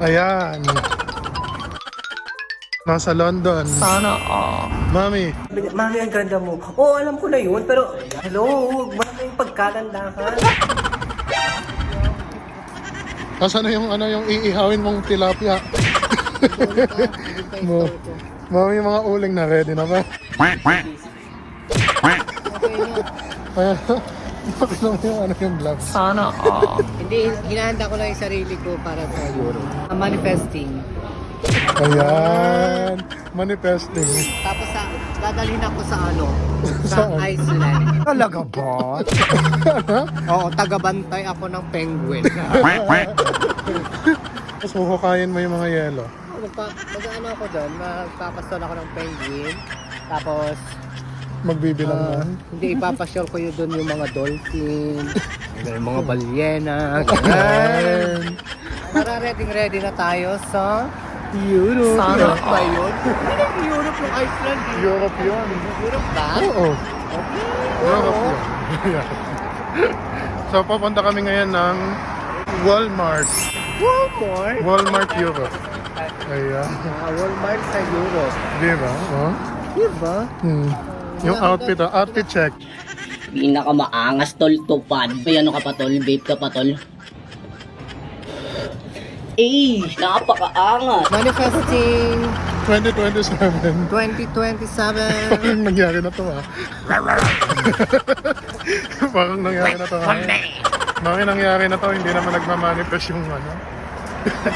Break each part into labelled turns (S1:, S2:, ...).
S1: Ayan. Nasa London.
S2: Sana
S1: Mami,
S3: Mami, ang ganda mo. Oo, alam ko na yun, pero hello, huwag mo na yung pagkalandahan.
S1: asan na yung yung iihawin mong tilapia? Mami, yung mga uling na ready na ba? Ayan. Bakit naman yung gloves?
S2: Sana
S4: Hindi, ginahanda ko lang yung sarili ko para sa Euro. Manifesting.
S1: Ayan. Manifesting.
S4: Tapos dadalhin ako sa sa
S1: Saan?
S4: Iceland. Talaga ba? Oo, tagabantay ako ng penguin.
S1: Tapos huhukayin mo yung mga yelo.
S4: Mag-ano ako doon, magpapastol ako ng penguin. Tapos,
S1: Magbibilang na.
S4: hindi, ipapasyal ko yun doon yung mga dolphin, yung mga balyena.
S1: Ayan.
S4: Para ready na tayo sa Europe.
S2: Sana
S4: Europe ba yun? Europe yung Iceland.
S1: Europe yun.
S4: Europe ba?
S1: Oo. Europe yun. Ayan. So, papunta kami ngayon ng Walmart.
S4: Walmart?
S1: Walmart Europe. Ayan.
S4: Walmart sa Europe.
S1: Di ba? Oh.
S4: Diba?
S1: Yung outfit, outfit check.
S5: Pinakamaangas tol tupad. May ano ka pa tol? Vape ka pa tol? Eh, napakaangas.
S4: Manifesting
S1: 2027.
S4: 2027.
S1: Nangyari na to Parang nangyari na to Bakit nangyari na to? Hindi naman nagmamanifest yung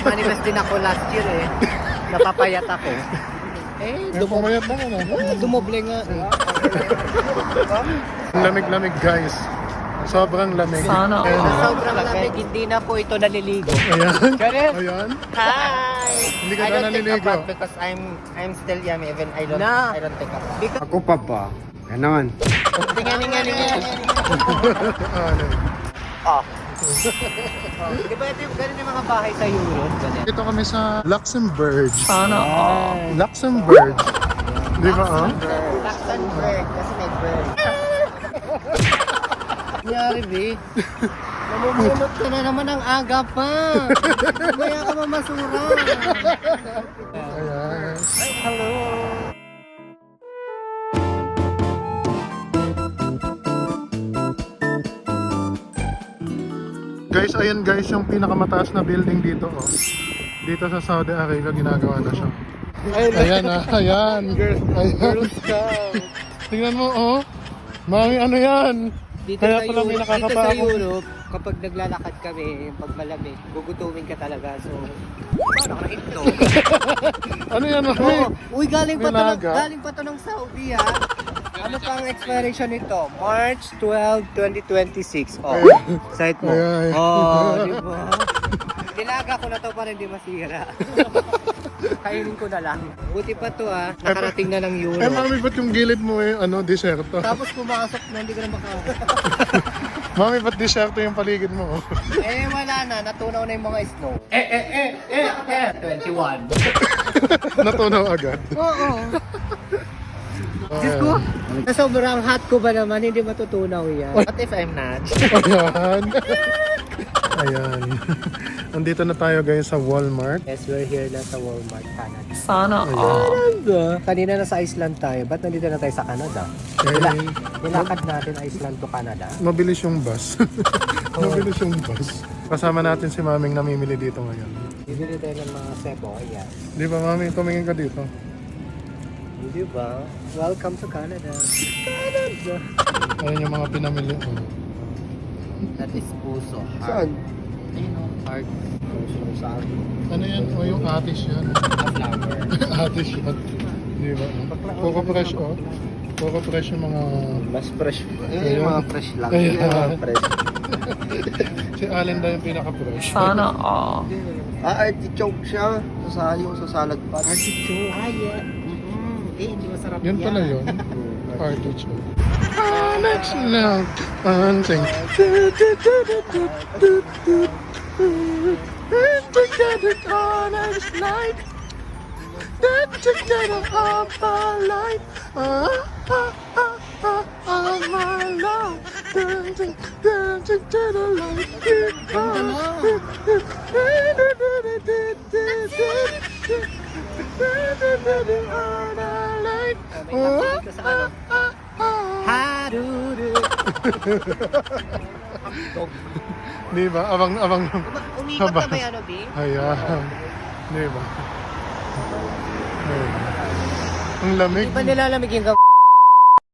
S4: Manifest din ako last year eh. Napapayat ako.
S1: Pumayat na
S4: Dumoble nga eh.
S1: Lamig-lamig guys. Sobrang lamig.
S2: Sana
S1: Ayan.
S4: Sa sobrang lamig, hindi na po ito naliligo.
S1: Ayan.
S4: Charis!
S1: Ayan.
S4: Hi!
S1: Hindi ka
S4: I
S1: na
S4: don't take a
S1: naliligo.
S4: bath because I'm still yummy even I don't take a bath. Because
S6: Ako pa ba? Ganon.
S4: Tingan. Di ba ito yung ganun yung mga bahay sa Europe? Ganyan.
S1: Dito kami sa Luxembourg.
S2: Sana
S1: Luxembourg. Di ba
S4: Luxembourg, kasi may bird. Nangyari, be? Namumulot ka na naman ang aga pa. Mamaya ka mamasura.
S1: Ayan.
S4: Hello.
S1: Guys, ayan guys yung pinakamataas na building dito Dito sa Saudi Arabia ginagawa na siya. Ayan ayan. Girl Scout. Tingnan mo Mami, ano yan?
S4: Dito
S1: Kaya
S4: sa
S1: pala may
S4: Europe, dito sa
S1: nakakapakong.
S4: Europe, kapag naglalakad kami, pag malamig, gugutumin ka talaga. So, paano ka itlog?
S1: Ano yan, Mami?
S4: Uy, galing pa
S1: Binaga.
S4: to ng Saudi ha. Ano pa ang expiration nito? March 12, 2026. Oh, site mo.
S1: Ay.
S4: Oh, di ba? Nilaga ko na to para hindi masira. Kainin ko na lang. Buti pa to nakarating na ng Euro.
S1: Mami, ba't yung gilid mo disyerto?
S4: Tapos pumasok na, hindi ka na maka...
S1: Mami, ba't disyerto yung paligid mo?
S4: Wala na. Natunaw na yung mga snow. 21.
S1: Natunaw agad.
S4: Oo. Diyos ko, sa sobrang hot ko ba naman, hindi matutunaw yan. What if I'm not?
S1: Ayan. Nandito na tayo guys sa Walmart.
S4: Yes, we're here na sa Walmart, Canada.
S2: Sana
S4: Kanina na sa Iceland tayo, ba't nandito na tayo sa Canada? Nilakad natin Iceland to Canada.
S1: Mabilis yung bus. Mabilis yung bus. Kasama natin si Maming namimili dito ngayon.
S4: Bibili tayo ng mga sebo, ayan.
S1: Di ba Mami, tumingin ka dito?
S4: Di ba? Welcome to Canada. Canada!
S1: Ayun yung mga pinamili ko.
S4: That is puso.
S6: Saan?
S4: Ayun o, heart. Puso sa akin.
S1: Ano yan? O yung atish yan.
S4: A flower.
S1: Atish yan. Di ba? Coco fresh Coco fresh yung mga...
S6: Mas fresh.
S1: Ayan.
S6: Mga fresh lang.
S1: Ayan.
S6: Mga fresh.
S1: Si Allen daw yung pinaka-fresh.
S2: Sana
S6: Artichoke siya. Yung sa salad pot.
S4: Artichoke. Yeah. Hindi masarap
S1: Yun pala yun. Artichoke. Let's now sing. Together on a night. Together all my life. All my life. Dancing to the light.
S4: May taxi dito sa ano. Harudu.
S1: Di ba? Abang
S4: Umiikot
S1: Haba.
S4: na ba yan, B?
S1: Ayan. Di ba? Ayan. Ang lamig.
S4: Di ba nilalamig yung